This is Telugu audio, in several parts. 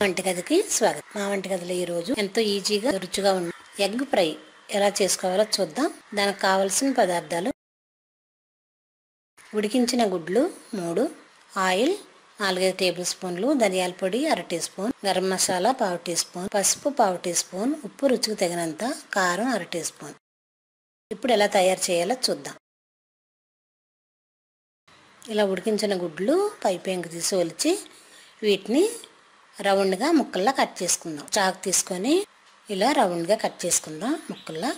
వంటగదికి స్వాగతం. మా వంటగదిలో ఈ రోజు ఎంతో ఈజీగా రుచిగా ఉన్న ఎగ్ ఫ్రై ఎలా చేసుకోవాలో చూద్దాం. దానికి కావాల్సిన పదార్థాలు: ఉడికించిన గుడ్లు 3, ఆయిల్ 4 టేబుల్ స్పూన్లు, ధనియాల పొడి 1/2 teaspoon, garam masala 1/2 teaspoon, పసుపు 1/2 టీ స్పూన్, ఉప్పు రుచికి తగినంత, కారం 1/2 టీ స్పూన్. ఇప్పుడు ఎలా తయారు చేయాలో చూద్దాం. ఇలా ఉడికించిన గుడ్లు పై పెంకు తీసి ఒలిచి వీటిని రౌండ్గా ముక్కల్లా కట్ చేసుకుందాం. చాకు తీసుకొని ఇలా రౌండ్గా కట్ చేసుకుందాం ముక్కల్లా.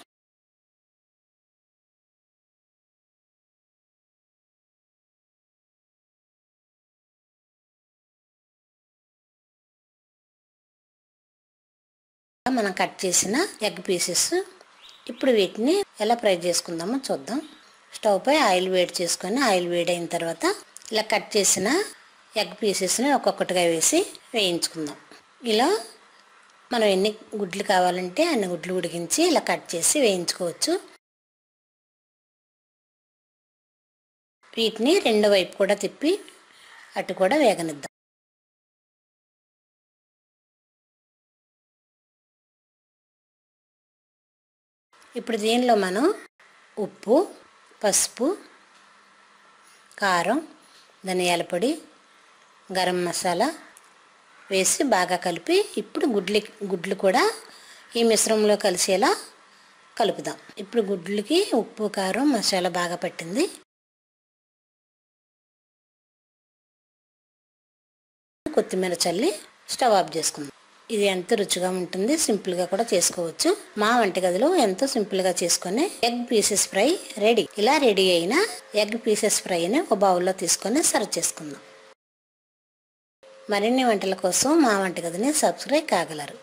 మనం కట్ చేసిన ఎగ్ పీసెస్ ఇప్పుడు వీటిని ఎలా ఫ్రై చేసుకుందామో చూద్దాం. స్టవ్ పై ఆయిల్ వేడి చేసుకొని ఆయిల్ వేడైన తర్వాత ఇలా కట్ చేసిన ఎగ్ పీసెస్ని ఒక్కొక్కటిగా వేసి వేయించుకుందాం. ఇలా మనం ఎన్ని గుడ్లు కావాలంటే అన్ని గుడ్లు ఉడికించి ఇలా కట్ చేసి వేయించుకోవచ్చు. వీటిని రెండో వైపు కూడా తిప్పి అటు కూడా వేగనిద్దాం. ఇప్పుడు దీనిలో మనం ఉప్పు, పసుపు, కారం, ధనియాల పొడి, గరం మసాలా వేసి బాగా కలిపి ఇప్పుడు గుడ్లు కూడా ఈ మిశ్రమంలో కలిసేలా కలుపుదాం. ఇప్పుడు గుడ్లకి ఉప్పు, కారం, మసాలా బాగా పట్టింది. కొత్తిమీర చల్లి స్టవ్ ఆఫ్ చేసుకుందాం. ఇది ఎంతో రుచిగా ఉంటుంది. సింపుల్గా కూడా చేసుకోవచ్చు. మా వంటగదిలో ఎంతో సింపుల్గా చేసుకునే ఎగ్ పీసెస్ ఫ్రై రెడీ. ఇలా రెడీ అయిన ఎగ్ పీసెస్ ఫ్రైని ఒక బౌల్లో తీసుకొని సర్వ్ చేసుకుందాం. మరిన్ని వంటల కోసం మా వంటగదిని సబ్స్క్రైబ్ కాగలరు.